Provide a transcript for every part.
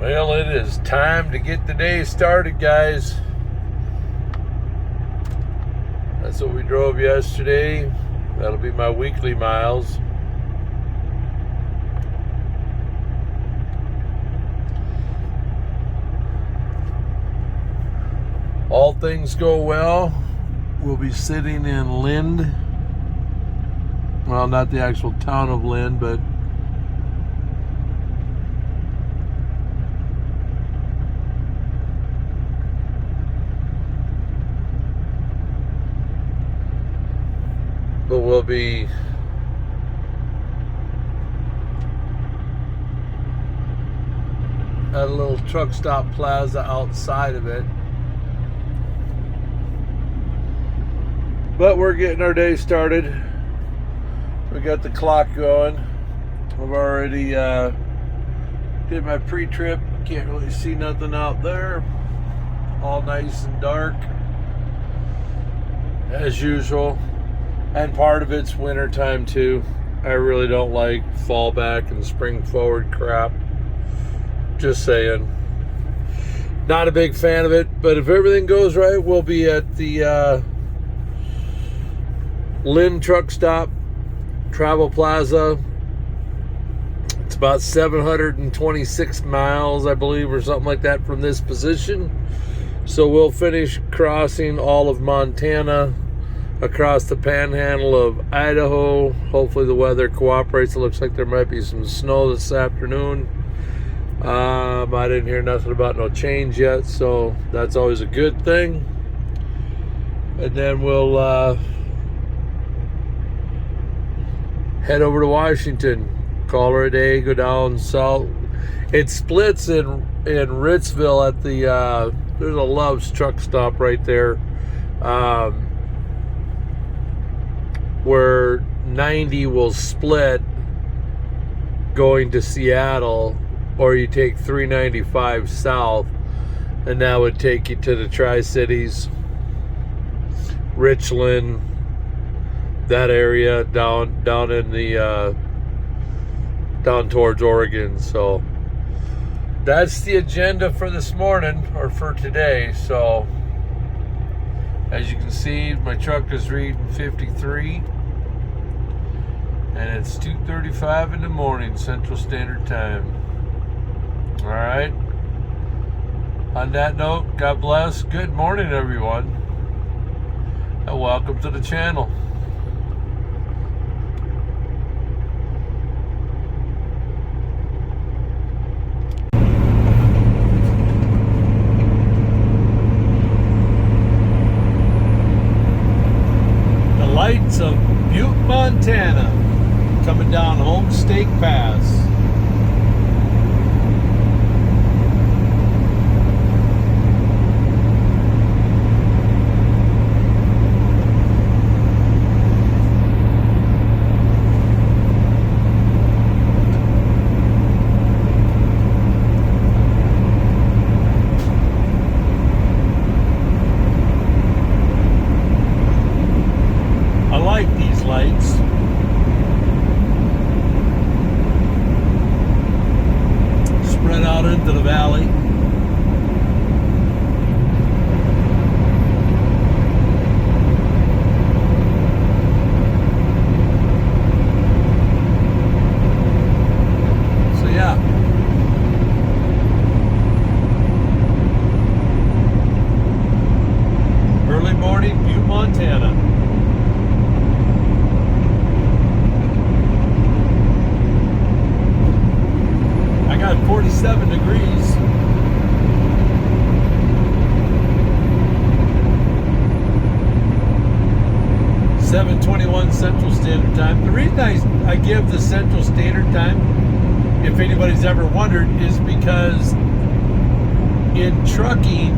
Well, it is time to get the day started, guys. That's what we drove yesterday. That'll be my weekly miles. All things go well, we'll be sitting in Lind. Well, not the actual town of Lind, but we'll be at a little truck stop plaza outside of it. But we're getting our day started. We got the clock going. I've already did my pre-trip. Can't really see nothing out there. All nice and dark as usual. And part of it's winter time too. I really don't like fall back and spring forward crap. Just saying. Not a big fan of it, but if everything goes right, we'll be at the Lind Truck Stop Travel Plaza. It's about 726 miles, I believe, or something like that from this position. So we'll finish crossing all of Montana, across the panhandle of Idaho. Hopefully the weather cooperates. It looks like there might be some snow this afternoon. I didn't hear nothing about no change yet, so that's always a good thing. And then we'll head over to Washington, call her a day, go down south. It splits in Ritzville at the there's a Love's truck stop right there, where 90 will split going to Seattle, or you take 395 south, and that would take you to the Tri-Cities, Richland, that area down in the down towards Oregon. So that's the agenda for this morning, or for today. So as you can see, my truck is reading 53, and it's 2:35 in the morning Central Standard Time. All right, on that note, God bless, good morning everyone, and welcome to the channel. Lights of Butte, Montana, coming down Homestake Pass. Lights. Spread out into the valley. So yeah. Early morning, Butte, Montana. Got 47 degrees. (7:21) Central Standard Time. The reason I give the Central Standard Time, if anybody's ever wondered, is because in trucking,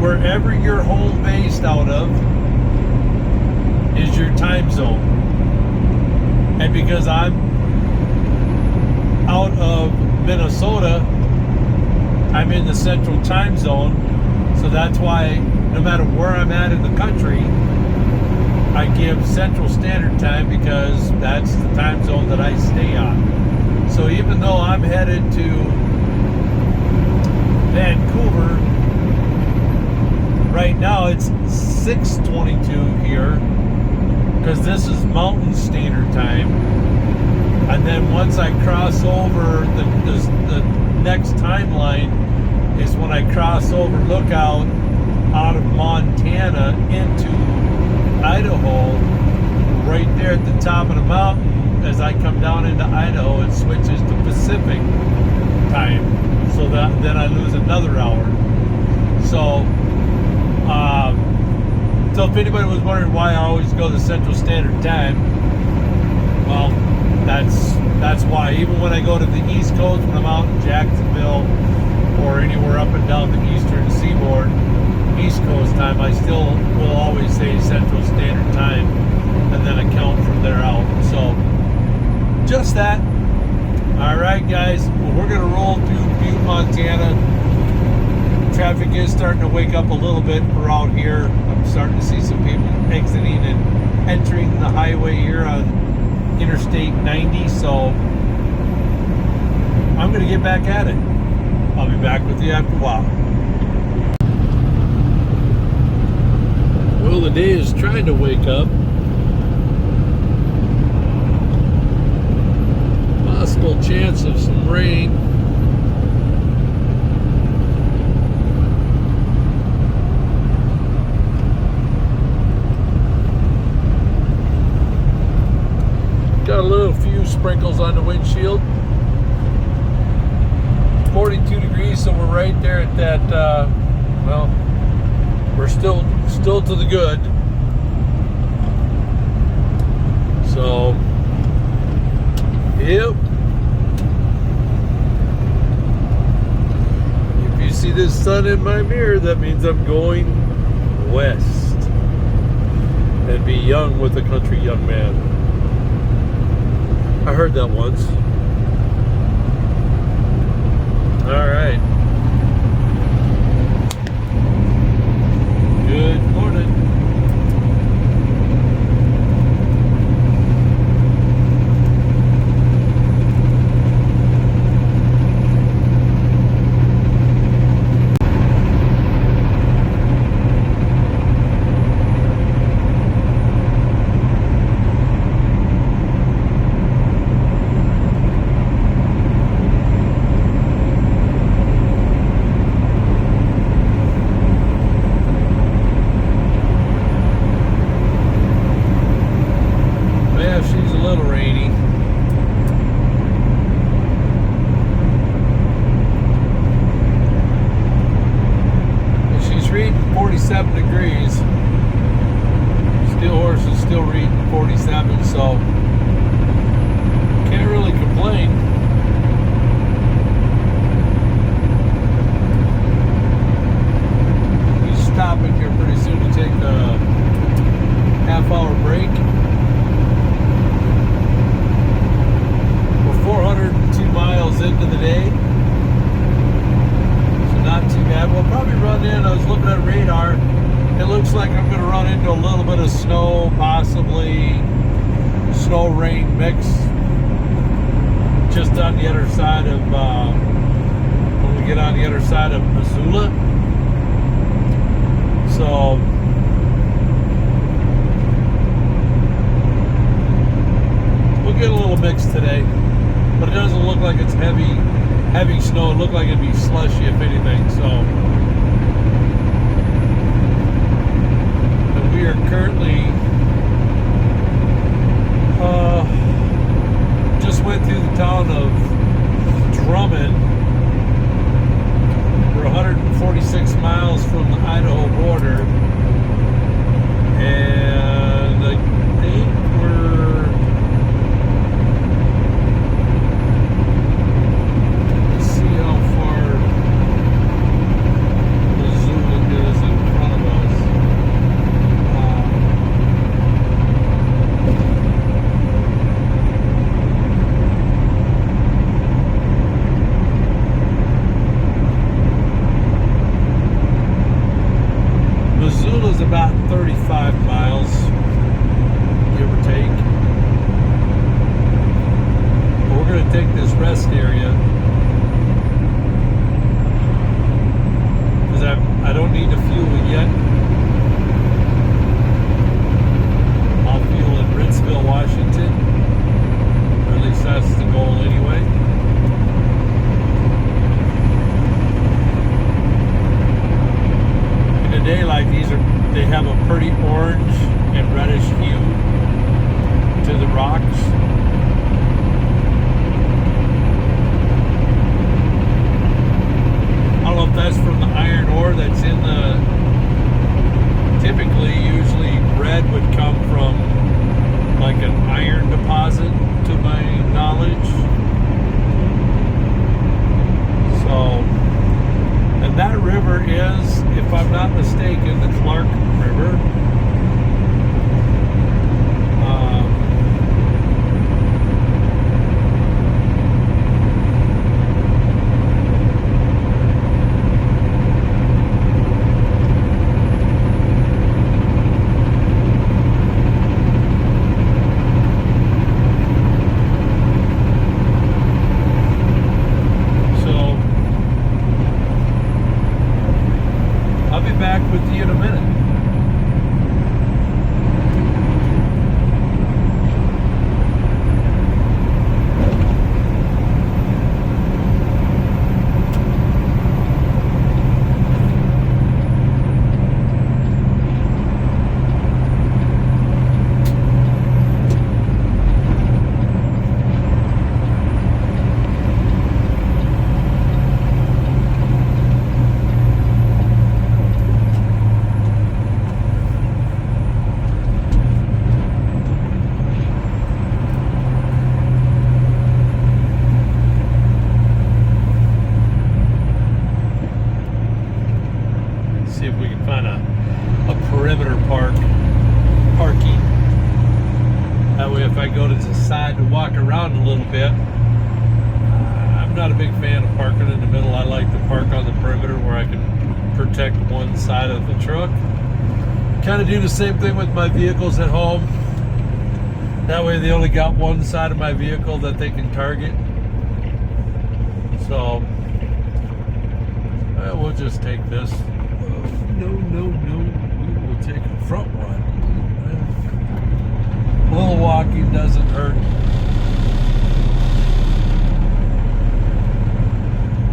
wherever you're home based out of is your time zone. And because I'm out of Minnesota, I'm in the Central Time Zone, so that's why no matter where I'm at in the country, I give Central Standard Time, because that's the time zone that I stay on. So even though I'm headed to Vancouver. Right now it's 6:22 here because this is Mountain Standard Time. And then once I cross over, the next timeline is when I cross over Lookout out of Montana into Idaho. Right there at the top of the mountain, as I come down into Idaho, it switches to Pacific time. So that then I lose another hour. So, so if anybody was wondering why I always go to Central Standard Time, well, that's why. Even when I go to the East Coast, when I'm out in Jacksonville or anywhere up and down the Eastern Seaboard, East Coast time, I still will always say Central Standard Time, and then I count from there out. So, just that. All right, guys. Well, we're gonna roll through Butte, Montana. Traffic is starting to wake up a little bit for out here. I'm starting to see some people exiting and entering the highway here on Interstate 90. So I'm gonna get back at it. I'll be back with you after a while. Well, the day is trying to wake up. Possible chance of some rain. Got a little few sprinkles on the windshield. 42 degrees, so we're right there at that, well, we're still to the good. So, yep. If you see this sun in my mirror, that means I'm going west and be young with a country young man. I heard that once. All right. Good morning. not a big fan of parking in the middle. I like to park on the perimeter where I can protect one side of the truck. Kind of do the same thing with my vehicles at home. That way they only got one side of my vehicle that they can target. So, we'll just take this. No. We will take a front one. A little walking doesn't hurt.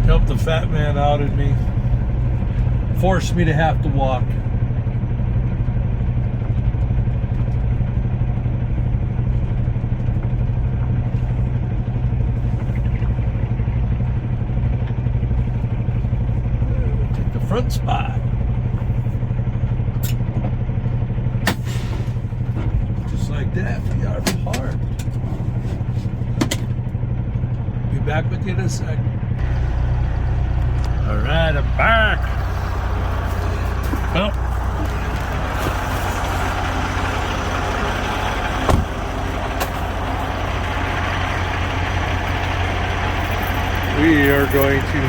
Help the fat man out in me. Forced me to have to walk. Take the front spot. Just like that, we are parked. Be back with you in a sec. All right, I'm back. Well, we are going to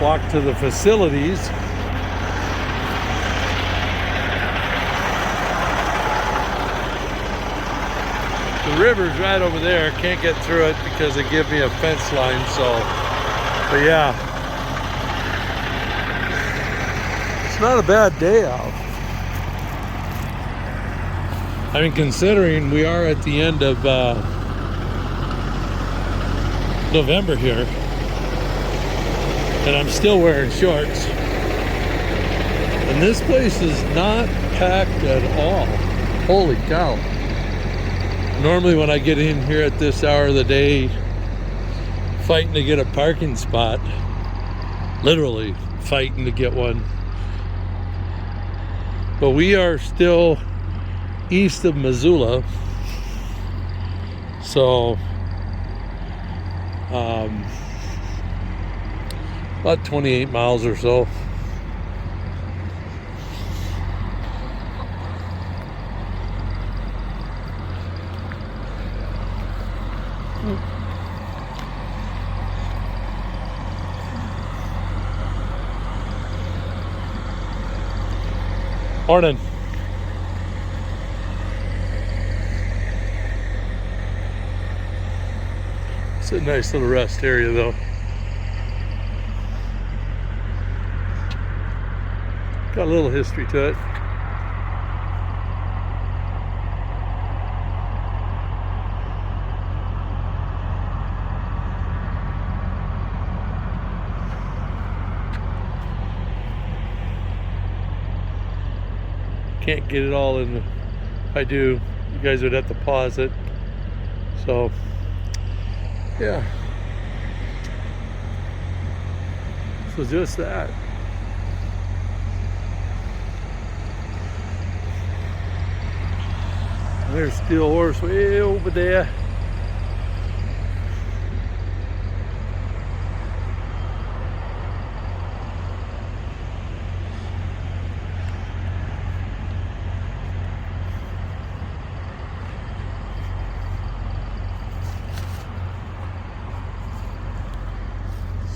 walk to the facilities. The river's right over there. Can't get through it because they give me a fence line, so, but yeah. It's not a bad day out. I mean, considering we are at the end of November here, and I'm still wearing shorts. And this place is not packed at all. Holy cow. Normally when I get in here at this hour of the day, fighting to get a parking spot, literally fighting to get one. But we are still east of Missoula, so about 28 miles or so. Morning. It's a nice little rest area though. Got a little history to it. Can't get it all in. If I do, you guys would have to pause it. So, yeah. So just that. There's Steel Horse way over there.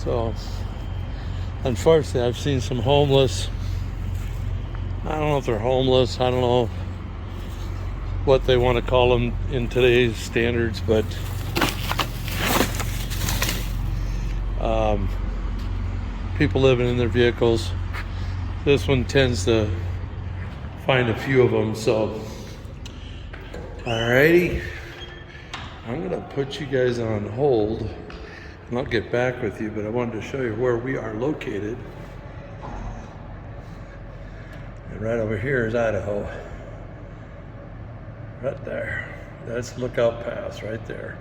So, unfortunately, I've seen some homeless. I don't know if they're homeless. I don't know what they want to call them in today's standards, but people living in their vehicles. This one tends to find a few of them. So, alrighty, I'm gonna put you guys on hold. And I'll get back with you, but I wanted to show you where we are located. And right over here is Idaho. Right there. That's Lookout Pass right there.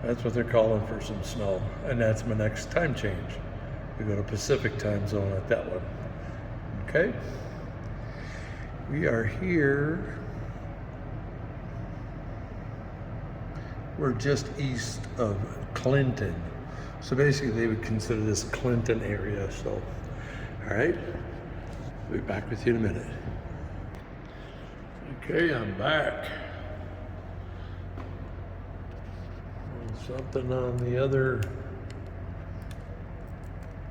That's what they're calling for some snow. And that's my next time change. We go to Pacific time zone at that one. Okay? We are here. We're just east of Clinton. So basically they would consider this Clinton area. So, all right, I'll be back with you in a minute. Okay, I'm back. Something on the other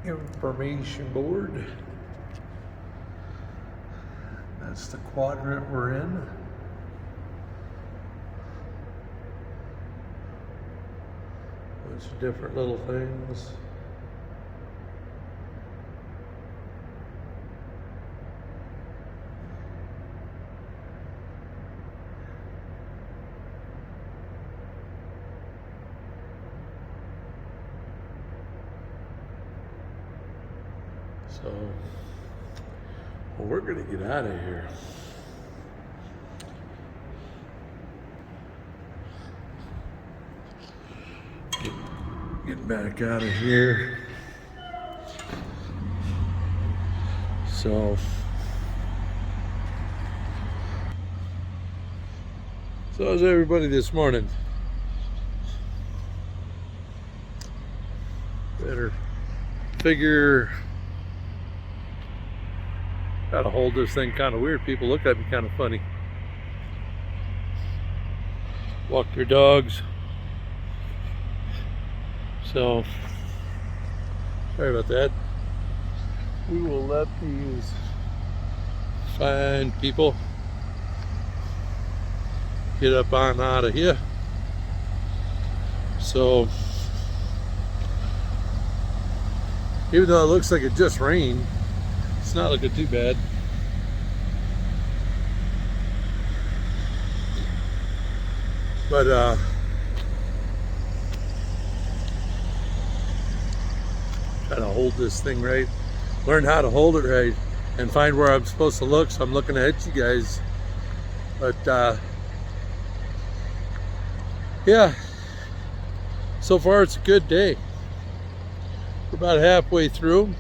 information board. That's the quadrant we're in. Bunch of different little things. So, well, we're gonna get out of here. Get back out of here. So how's everybody this morning? Better figure. Gotta hold this thing kind of weird. People look at me kind of funny. Walk their dogs. So, sorry about that. We will let these fine people get up on out of here. So, even though it looks like it just rained, it's not looking too bad. But trying to hold this thing right, learn how to hold it right, and find where I'm supposed to look. So I'm looking at you guys. But yeah, so far it's a good day. We're about halfway through.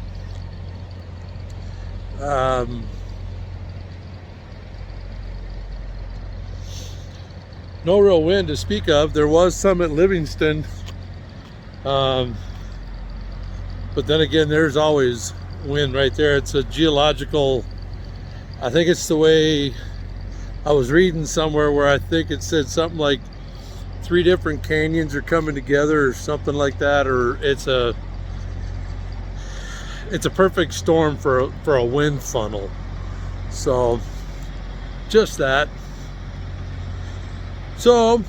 No real wind to speak of. There was some at Livingston, but then again, there's always wind right there. It's a geological, I think it's the way I was reading somewhere where I think it said something like 3 different canyons are coming together or something like that, or it's a perfect storm for a wind funnel. So just that. So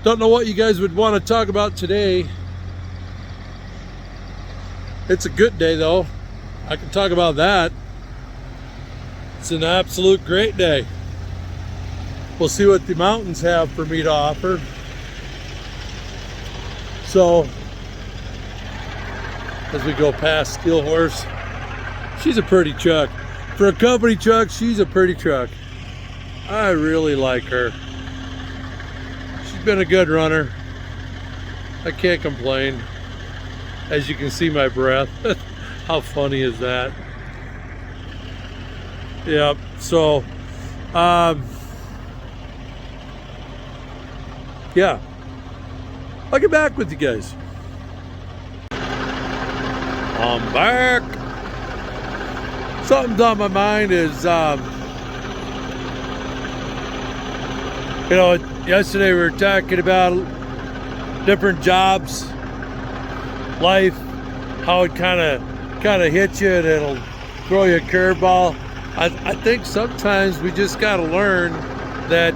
don't know what you guys would want to talk about today. It's a good day though. I can talk about that. It's an absolute great day. We'll see what the mountains have for me to offer. So as we go past Steel Horse, she's a pretty truck. For a company truck, she's a pretty truck. I really like her. She's been a good runner. I can't complain. As you can see my breath. How funny is that? Yep, so yeah, I'll get back with you guys. I'm back. Something's on my mind is, yesterday we were talking about different jobs, life, how it kind of hits you and it'll throw you a curveball. I think sometimes we just got to learn that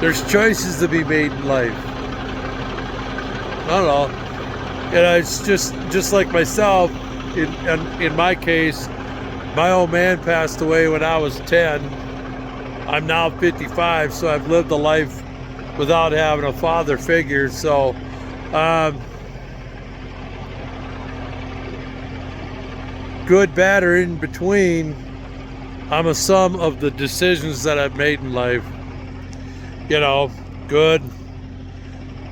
there's choices to be made in life. I don't know. It's just like myself. In my case, my old man passed away when I was 10. I'm now 55, so I've lived a life without having a father figure. So, good, bad, or in between, I'm a sum of the decisions that I've made in life. Good,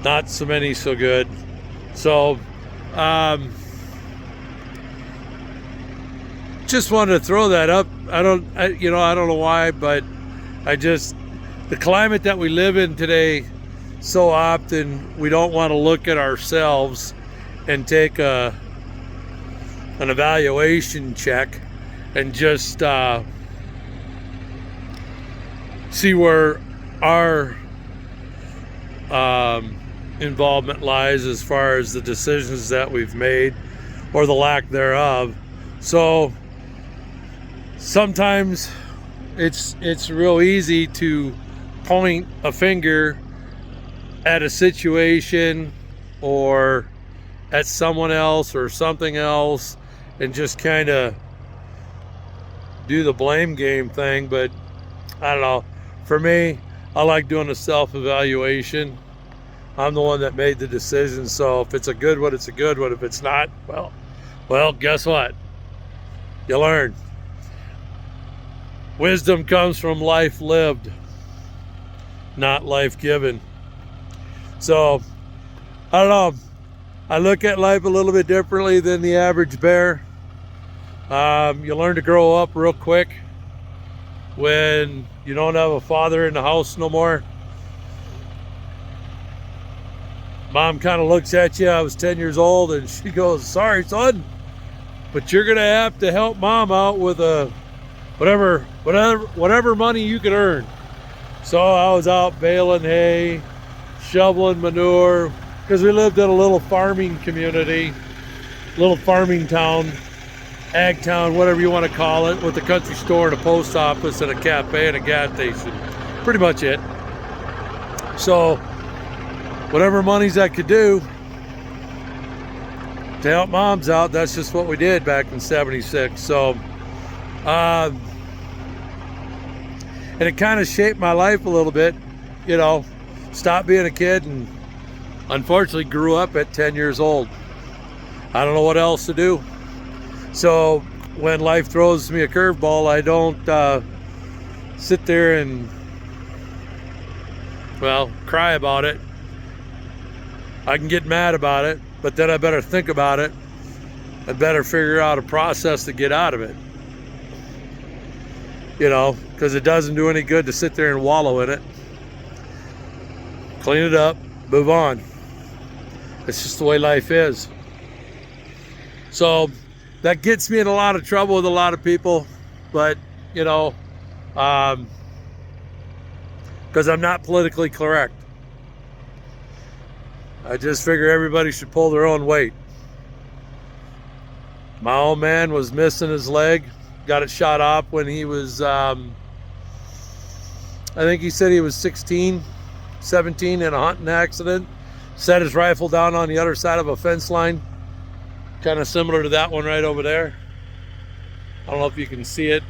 not so many so good. So, just wanted to throw that up. I don't know why, but the climate that we live in today, so often we don't want to look at ourselves and take an evaluation check and just see where our involvement lies as far as the decisions that we've made or the lack thereof. So sometimes it's real easy to point a finger at a situation or at someone else or something else and just kind of do the blame game thing. But I don't know, for me, I like doing a self-evaluation. I'm the one that made the decision, so if it's a good one, it's a good one. If it's not, well, guess what? You learn. Wisdom comes from life lived, not life given. So, I don't know. I look at life a little bit differently than the average bear. You learn to grow up real quick when you don't have a father in the house no more. Mom kind of looks at you. I was 10 years old and she goes, "Sorry, son, but you're going to have to help mom out with whatever money you can earn." So I was out baling hay, shoveling manure, because we lived in a little farming community, little farming town, ag town, whatever you want to call it, with a country store and a post office and a cafe and a gas station. Pretty much it. So whatever monies I could do to help moms out, that's just what we did back in '76. So and it kind of shaped my life a little bit, you know. Stopped being a kid and unfortunately grew up at 10 years old. I don't know what else to do. So when life throws me a curveball, I don't sit there and, cry about it. I can get mad about it, but then I better think about it. I better figure out a process to get out of it. You know, because it doesn't do any good to sit there and wallow in it. Clean it up, move on. It's just the way life is. So that gets me in a lot of trouble with a lot of people, but you know, because I'm not politically correct. I just figure everybody should pull their own weight. My old man was missing his leg, got it shot off when he was, I think he said he was 17 in a hunting accident. Set his rifle down on the other side of a fence line, kind of similar to that one right over there. I don't know if you can see it.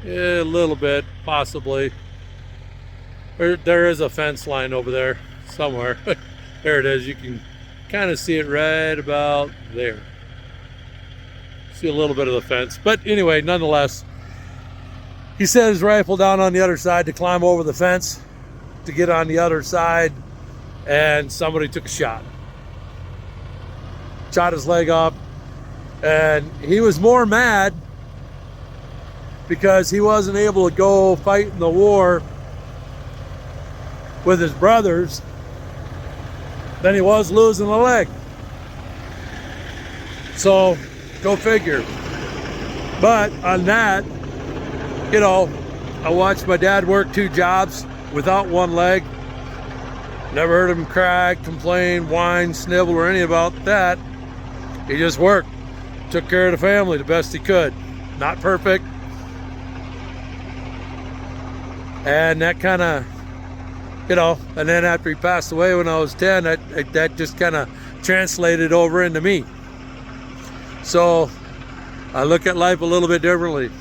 A little bit, possibly. There is a fence line over there somewhere. There it is. You can kind of see it right about there. See a little bit of the fence. But anyway, nonetheless, he set his rifle down on the other side to climb over the fence to get on the other side, and somebody took a shot. Shot his leg off, and he was more mad because he wasn't able to go fight in the war with his brothers than he was losing a leg. So, go figure. But on that, you know, I watched my dad work 2 jobs without one leg. Never heard him cry, complain, whine, snivel, or any about that. He just worked, took care of the family the best he could. Not perfect. And that kind of, you know, and then after he passed away when I was 10, that just kind of translated over into me. So I look at life a little bit differently.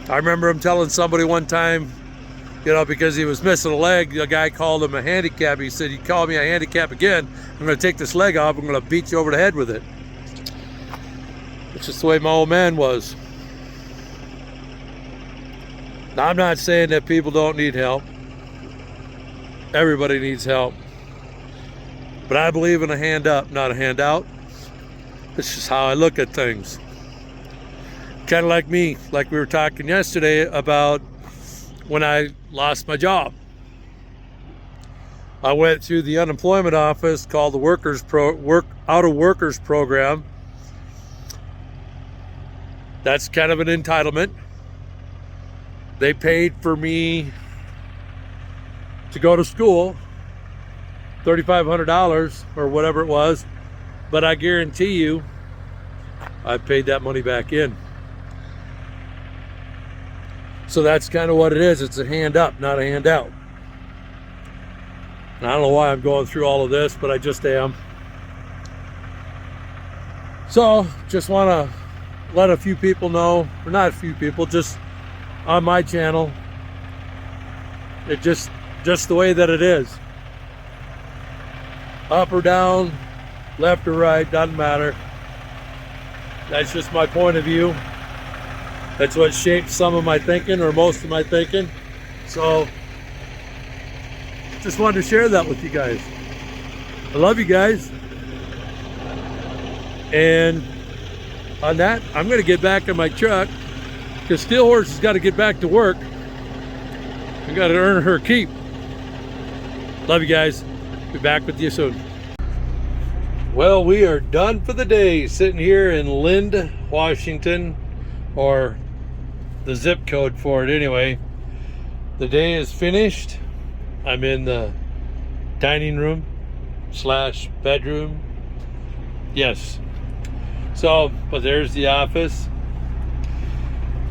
I remember him telling somebody one time, you know, because he was missing a leg, a guy called him a handicap. He said, "You call me a handicap again, I'm going to take this leg off, I'm going to beat you over the head with it." It's just the way my old man was. Now, I'm not saying that people don't need help. Everybody needs help. But I believe in a hand up, not a handout. This is how I look at things. Kind of like me, like we were talking yesterday about when I lost my job. I went through the unemployment office called the Out of Workers Program. That's kind of an entitlement. They paid for me to go to school, $3,500 or whatever it was, but I guarantee you I paid that money back in. So that's kind of what it is. It's a hand up, not a handout. And I don't know why I'm going through all of this, but I just am. So just want to let a few people know, or not a few people, just on my channel, it just the way that it is. Up or down, left or right, doesn't matter. That's just my point of view. That's what shaped some of my thinking, or most of my thinking. So just wanted to share that with you guys. I love you guys. And on that, I'm going to get back in my truck because Steel Horse has got to get back to work. We got to earn her keep. Love you guys. Be back with you soon. Well, we are done for the day. Sitting here in Lind, Washington, or the zip code for it anyway. The day is finished. I'm in the dining room / bedroom. Yes. So, but there's the office.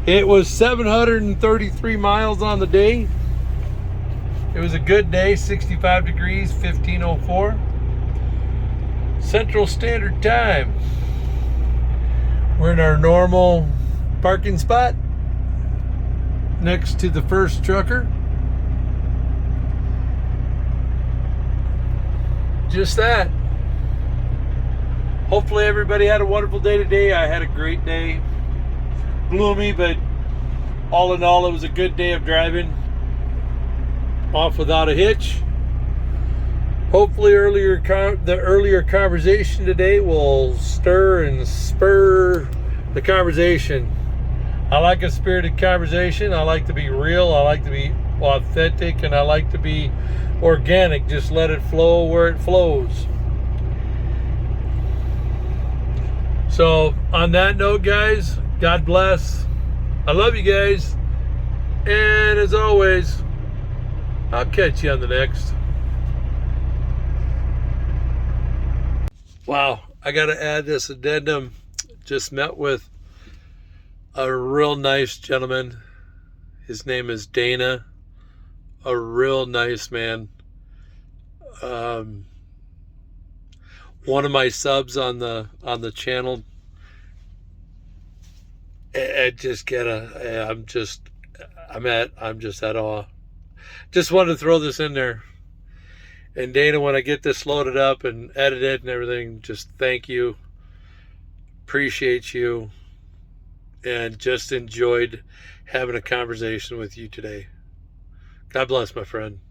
It was 733 miles on the day. It was a good day, 65 degrees, 1504. Central Standard Time. We're in our normal parking spot next to the first trucker. Just that. Hopefully everybody had a wonderful day today. I had a great day. Gloomy, but all in all, it was a good day of driving. Off without a hitch. Hopefully the earlier conversation today will stir and spur the conversation. I like a spirited conversation. I like to be real. I like to be authentic, and I like to be organic. Just let it flow where it flows. So on that note, guys, God bless. I love you guys. And as always, I'll catch you on the next. Wow, I got to add this addendum. Just met with a real nice gentleman. His name is Dana. A real nice man. One of my subs on the channel. I'm just at awe. Just wanted to throw this in there. And Dana, when I get this loaded up and edited and everything, just thank you. Appreciate you. And just enjoyed having a conversation with you today. God bless, my friend.